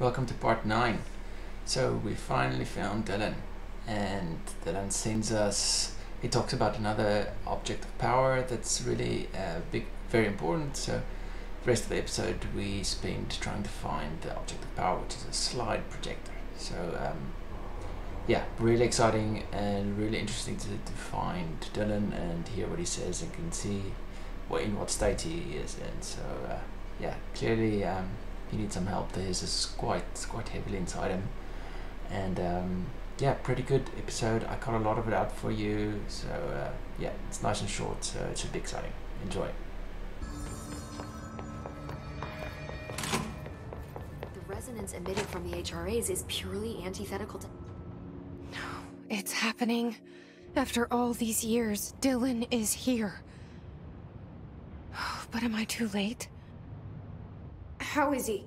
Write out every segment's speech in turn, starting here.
Welcome to part 9. So we finally found Dylan, and Dylan sends us, he talks about another object of power that's really big, very important. So the rest of the episode we spent trying to find the object of power, which is a slide projector. So yeah, really exciting and really interesting to find Dylan and hear what he says and can see in what state he is in. So yeah, clearly he needs some help. This is quite heavily inside him, and yeah, pretty good episode. I cut a lot of it out for you, so yeah, it's nice and short, so it should be exciting. Enjoy. The resonance emitted from the HRAs is purely antithetical to... It's happening. After all these years, Dylan is here. But am I too late? How is he?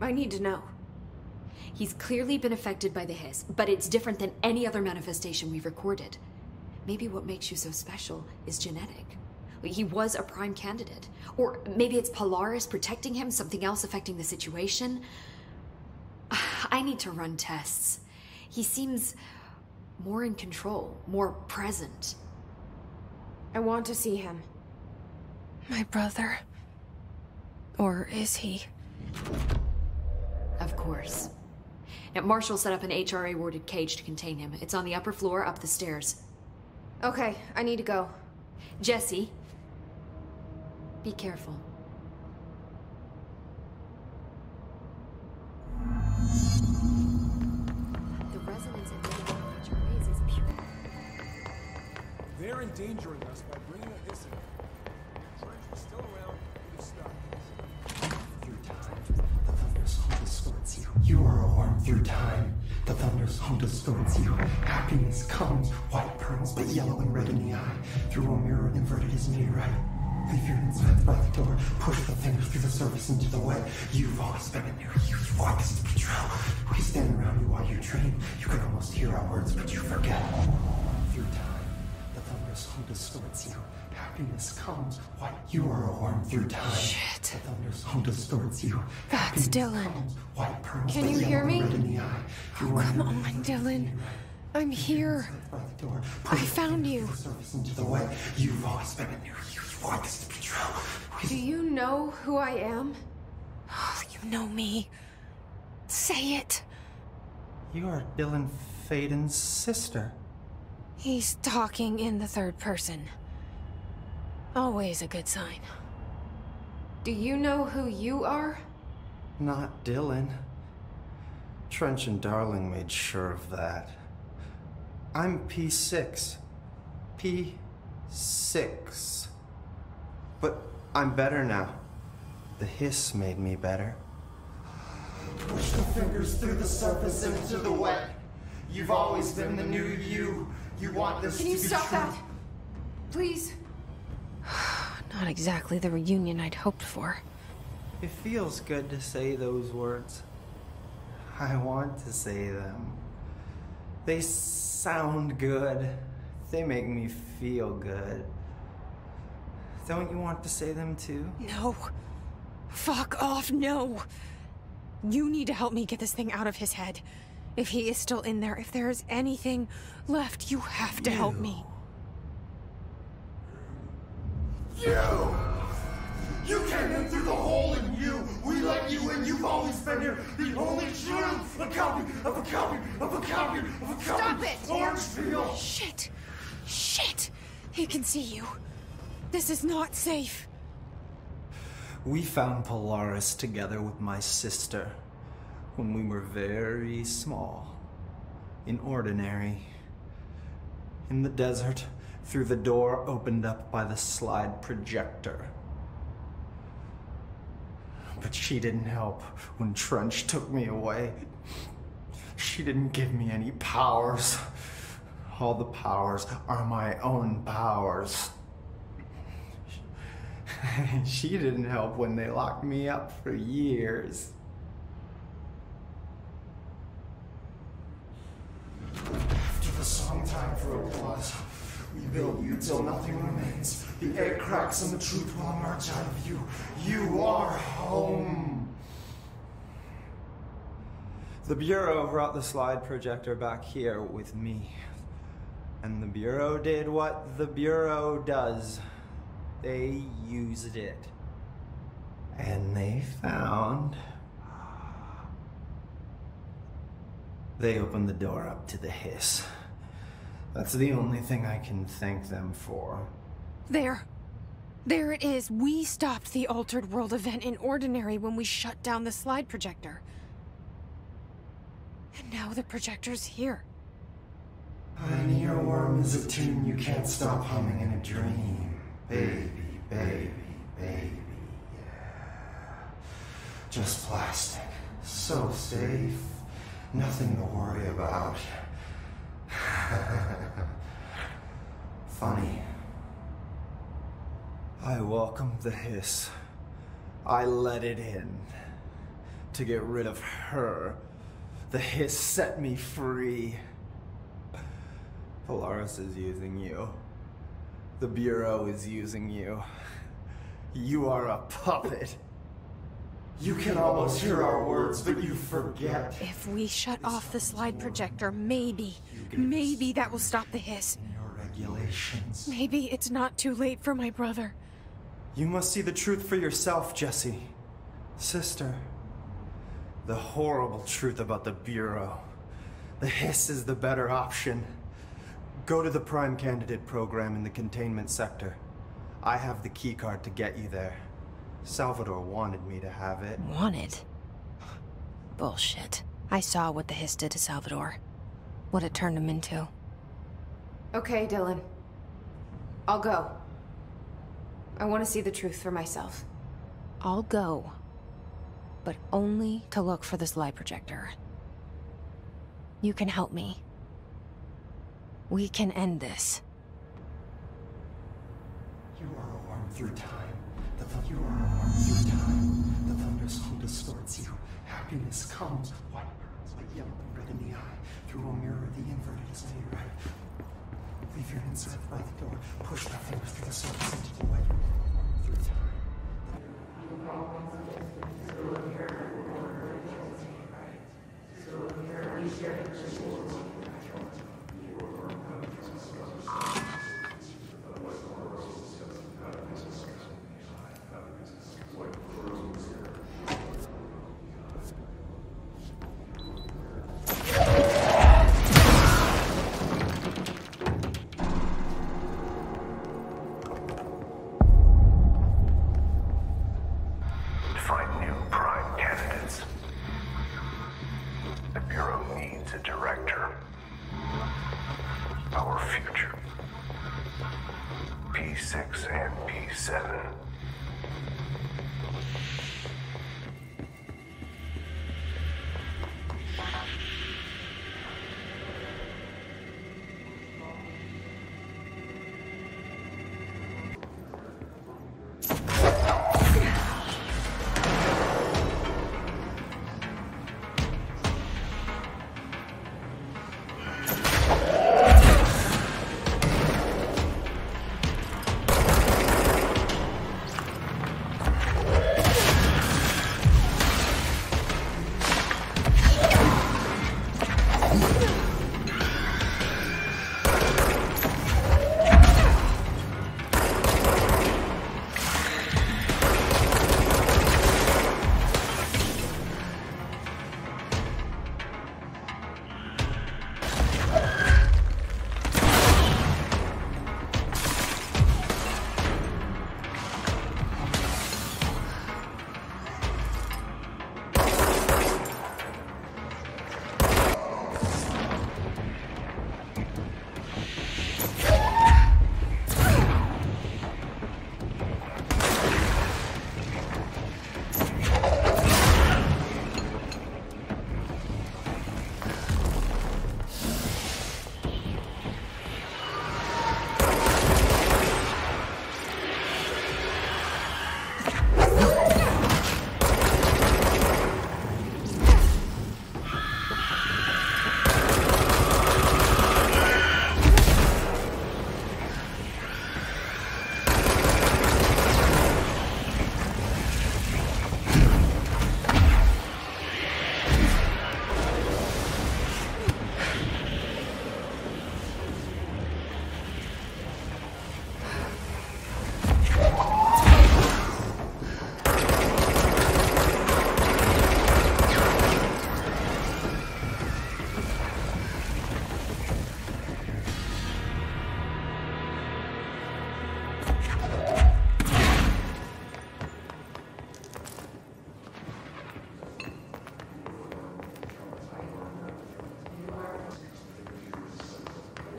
I need to know. He's clearly been affected by the hiss, but it's different than any other manifestation we've recorded. Maybe what makes you so special is genetic. He was a prime candidate. Or maybe it's Polaris protecting him, something else affecting the situation. I need to run tests. He seems more in control, more present. I want to see him. My brother. Or is he? Of course. Now, Marshall set up an HRA-warded cage to contain him. It's on the upper floor, up the stairs. Okay, I need to go. Jesse, be careful. The resonance emitted from the HRAs is pure. They're endangering us by bringing a hiss in. George was still around, he would have stopped. Through time, the thunder's home distorts you. You are a worm through time. The thunder's home distorts you. Happiness comes, white pearls, but yellow and red in the eye. Through a mirror inverted is me right. Leave your insides by the door. Push the fingers through the surface into the wet. You've always been in there. You want this to be true. We stand around you while you dream. You can almost hear our words, but you forget. Through time, the thunder's home distorts you. Happiness comes, white. You are a worm through time. Shit. The thunder's home distorts you. That's Dylan. Comes, white pearls, Can but you yellow hear me? and red in the eye. Oh, come on, Dylan. I'm here. I found you. Into the way. You've always been in there. You want this to be true. Do you know who I am? Oh, you know me. Say it. You are Dylan Faden's sister. He's talking in the third person. Always a good sign. Do you know who you are? Not Dylan. Trench and Darling made sure of that. I'm P6. P6. But I'm better now. The hiss made me better. Push the fingers through the surface into the wet. You've always been the new you. You want this to be true. Can you stop that? Please? Not exactly the reunion I'd hoped for. It feels good to say those words. I want to say them. They sound good. They make me feel good. Don't you want to say them too? No. Fuck off, no. You need to help me get this thing out of his head. If he is still in there, if there is anything left, you have to help me. You came in through the hole in you. We let you in. You've always been here. The only truth. A copy of a copy of a copy of a copy. Stop it! Orangefield. Shit. Shit. He can see you. This is not safe. We found Polaris together with my sister when we were very small, in ordinary, in the desert, through the door opened up by the slide projector. But she didn't help when Trench took me away. She didn't give me any powers. All the powers are my own powers. She didn't help when they locked me up for years. After the song, time for applause. We build you till nothing remains. The egg cracks and the truth will emerge out of you. You are home. The Bureau brought the slide projector back here with me. And the Bureau did what the Bureau does. They used it. And they found... They opened the door up to the hiss. That's the only thing I can thank them for. There. There it is. We stopped the Altered World event in Ordinary when we shut down the slide projector. And now the projector's here. An earworm is a tune you can't stop humming in a dream. Baby, baby, baby, yeah. Just plastic. So safe. Nothing to worry about. Funny. I welcomed the hiss. I let it in. To get rid of her. The hiss set me free. Polaris is using you. The Bureau is using you. You are a puppet. You can almost hear our words, but you forget. If we shut off the slide projector, maybe that will stop the hiss. In your regulations. Maybe it's not too late for my brother. You must see the truth for yourself, Jesse. Sister. The horrible truth about the Bureau. The hiss is the better option. Go to the Prime Candidate program in the containment sector. I have the keycard to get you there. Salvador wanted me to have it. Wanted? Bullshit. I saw what the hiss did to Salvador. What it turned him into. Okay, Dylan. I'll go. I want to see the truth for myself. I'll go. But only to look for the slide projector. You can help me. We can end this. You are a worm through time. You are a worm through time. The thunder's home distorts you. Happiness comes. White pearls, but yellow and red in the eye. Through a mirror, the inverted is to your right. Leave your inside by the door. Push the fingers through the surface into the white. Worm through time. Find new prime candidates. The Bureau needs a director. Our future. P6 and P7.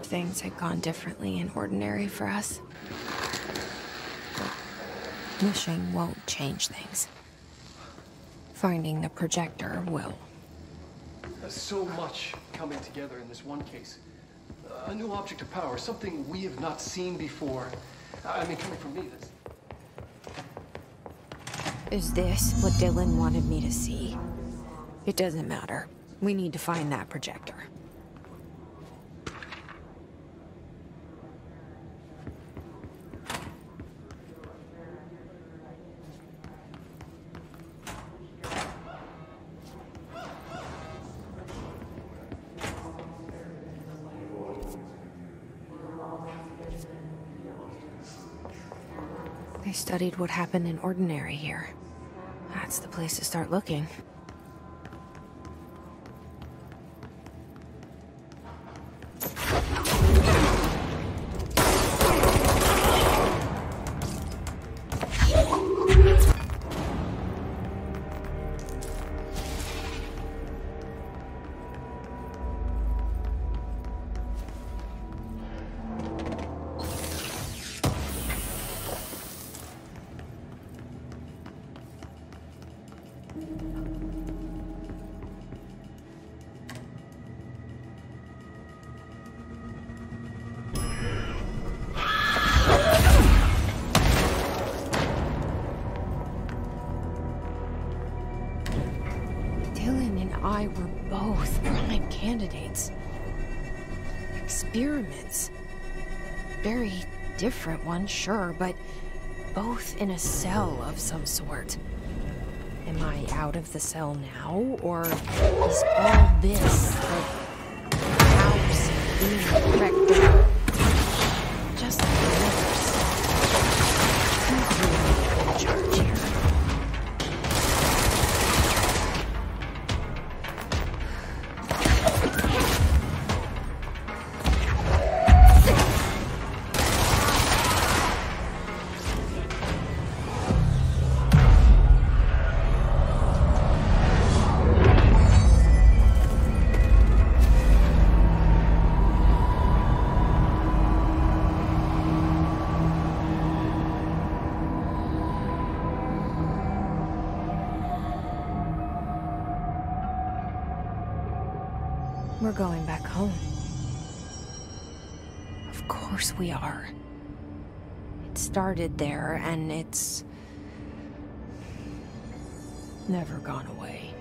things had gone differently in Ordinary for us. But wishing won't change things. Finding the projector will. There's so much coming together in this one case. A new object of power, something we have not seen before. I mean, coming from me, this... Is this what Dylan wanted me to see? It doesn't matter. We need to find that projector. They studied what happened in Ordinary here. That's the place to start looking. Dylan and I were both prime candidates. Experiments. Very different ones, sure, but both in a cell of some sort. Am I out of the cell now, or is all this the house being directed just like the others? Who's really in charge here? We're going back home. Of course we are. It started there, and it's never gone away.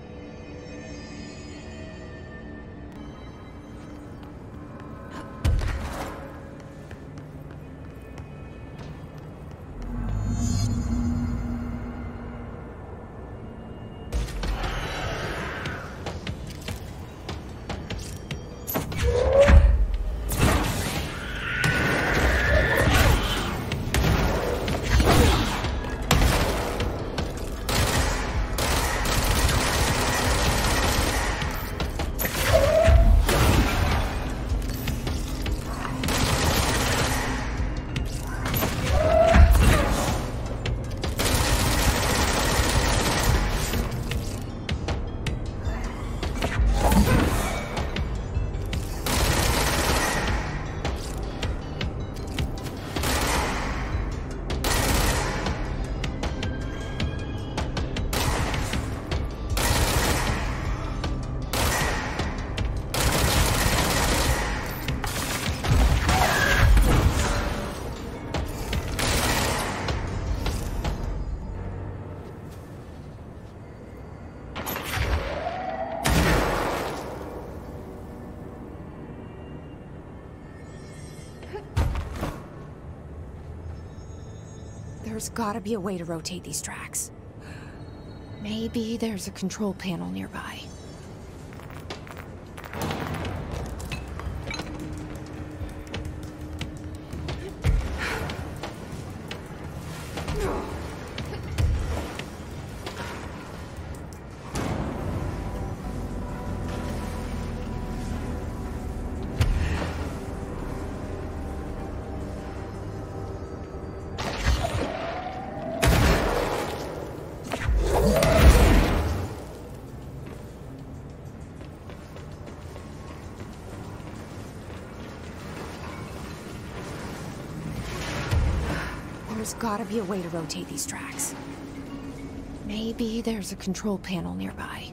There's gotta be a way to rotate these tracks. Maybe there's a control panel nearby. There's gotta be a way to rotate these tracks. Maybe there's a control panel nearby.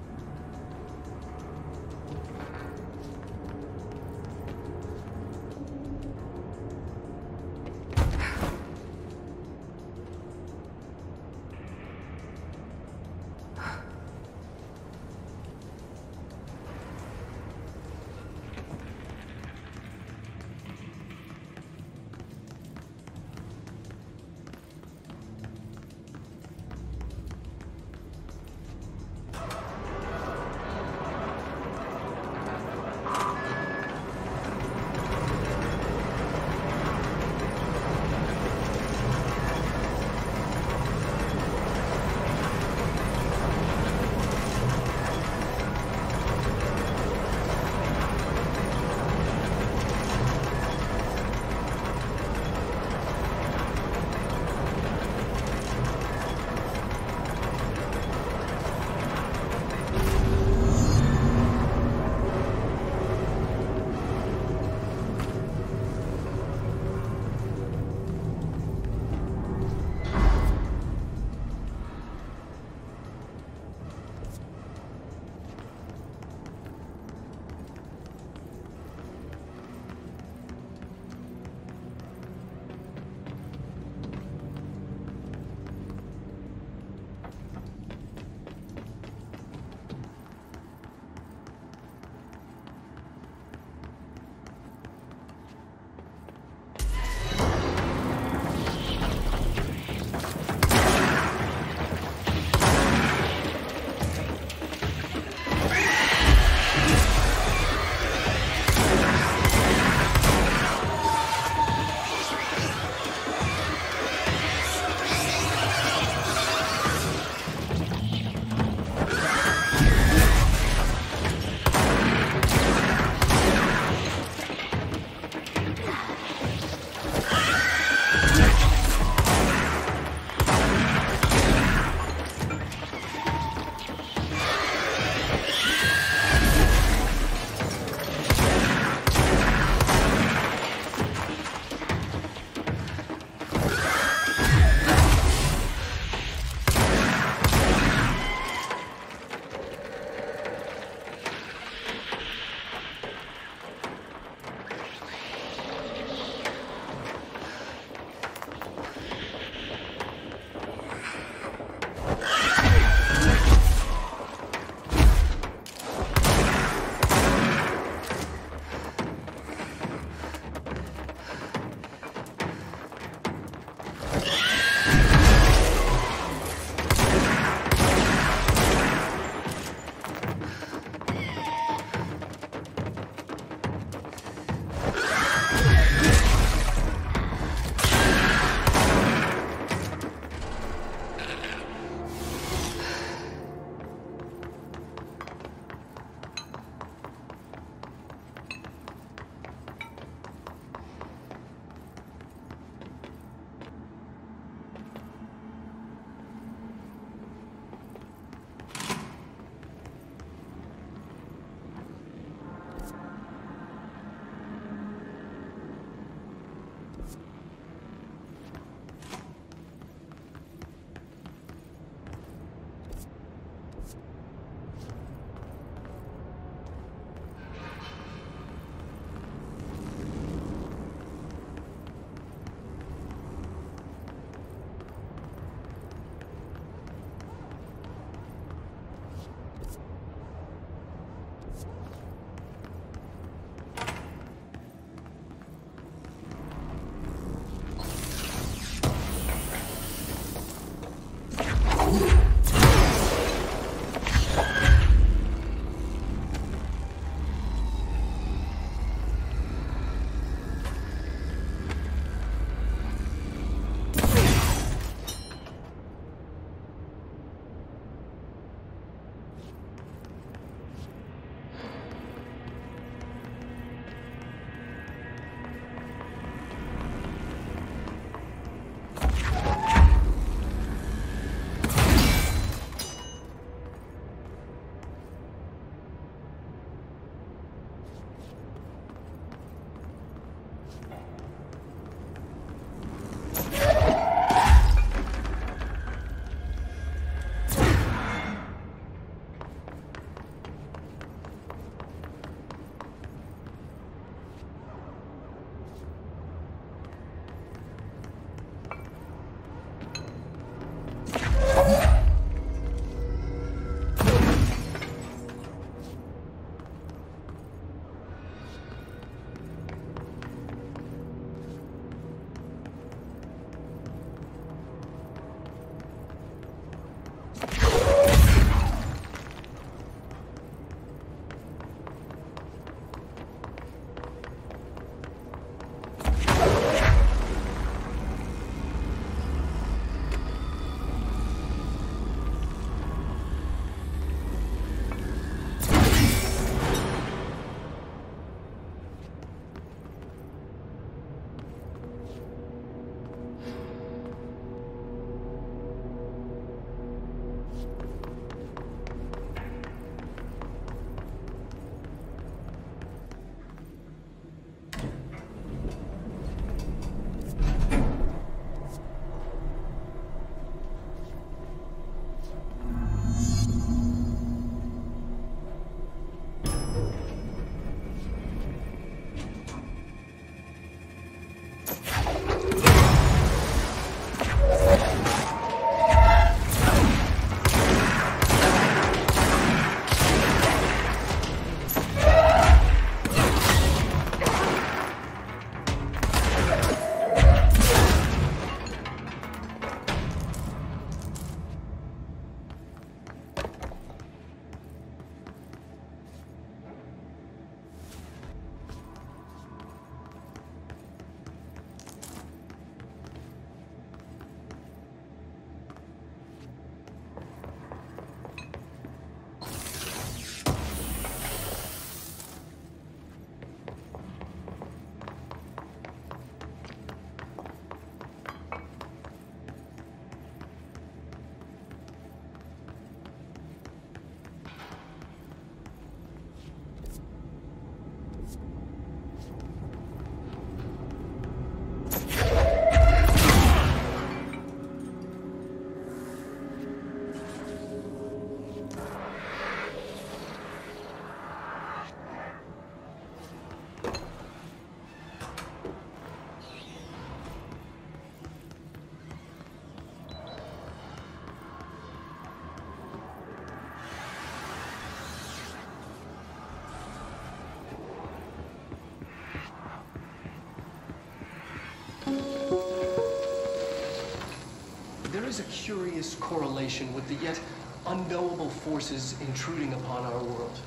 curious correlation with the yet unknowable forces intruding upon our world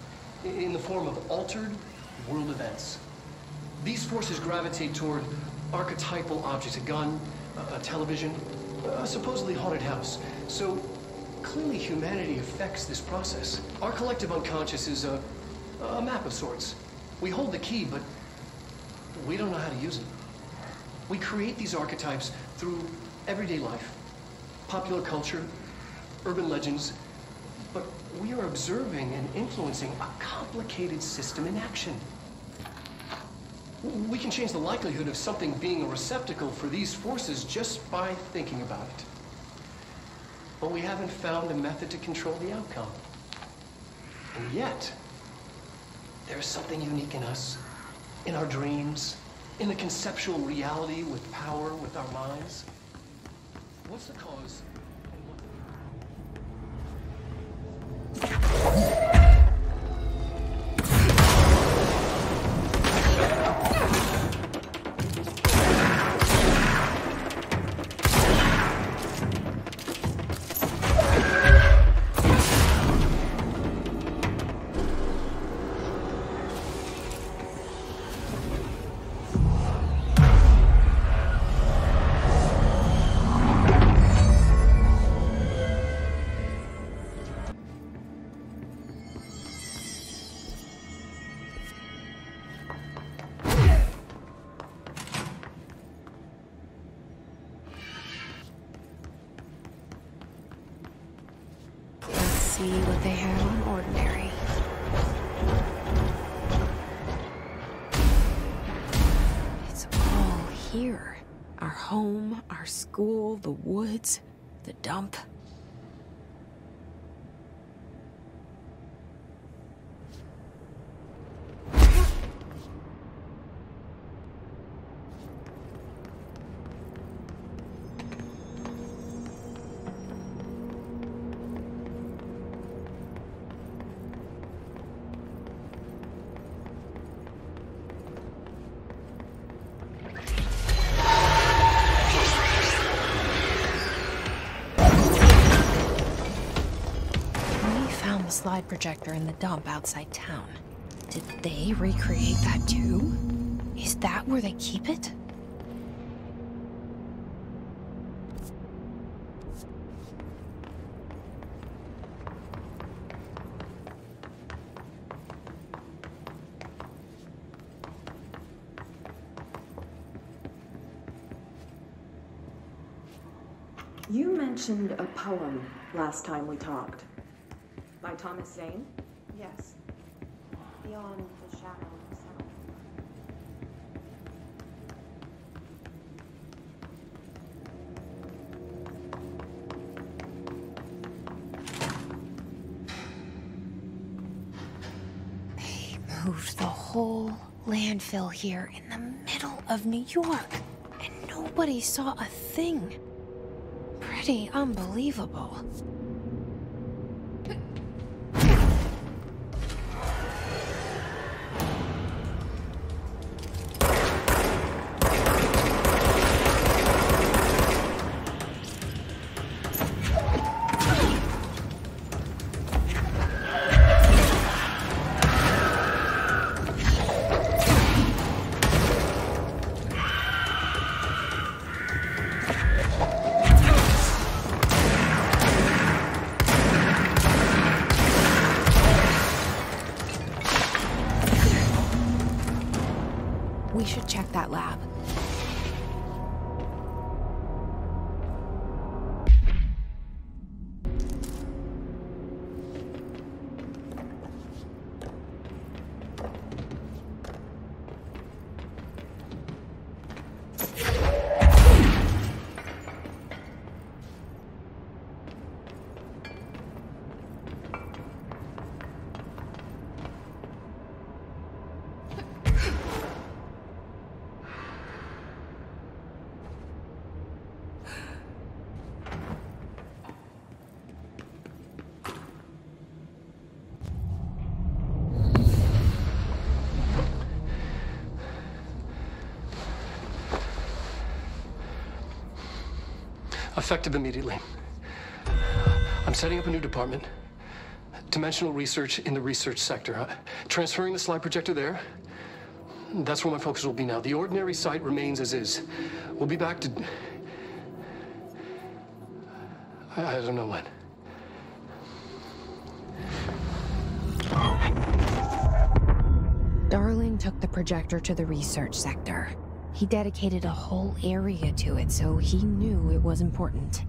in the form of altered world events. These forces gravitate toward archetypal objects, a gun, a television, a supposedly haunted house. So clearly humanity affects this process. Our collective unconscious is a map of sorts. We hold the key, but we don't know how to use it. We create these archetypes through everyday life, popular culture, urban legends, but we are observing and influencing a complicated system in action. We can change the likelihood of something being a receptacle for these forces just by thinking about it. But we haven't found a method to control the outcome. And yet, there's something unique in us, in our dreams, in the conceptual reality with power, with our minds. What's the cause? See what they have on ordinary. It's all here. Our home, our school, the woods, the dump. Slide projector in the dump outside town. Did they recreate that too? Is that where they keep it? You mentioned a poem last time we talked. By Thomas Zane? Yes. Beyond the shadow itself. They moved the whole landfill here in the middle of New York, and nobody saw a thing. Pretty unbelievable. We should check that lab. Effective immediately. I'm setting up a new department. Dimensional research in the research sector. Transferring the slide projector there. That's where my focus will be now. The ordinary site remains as is. We'll be back to... I don't know when. Darling took the projector to the research sector. He dedicated a whole area to it, so he knew it was important.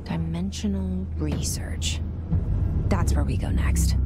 Dimensional research. That's where we go next.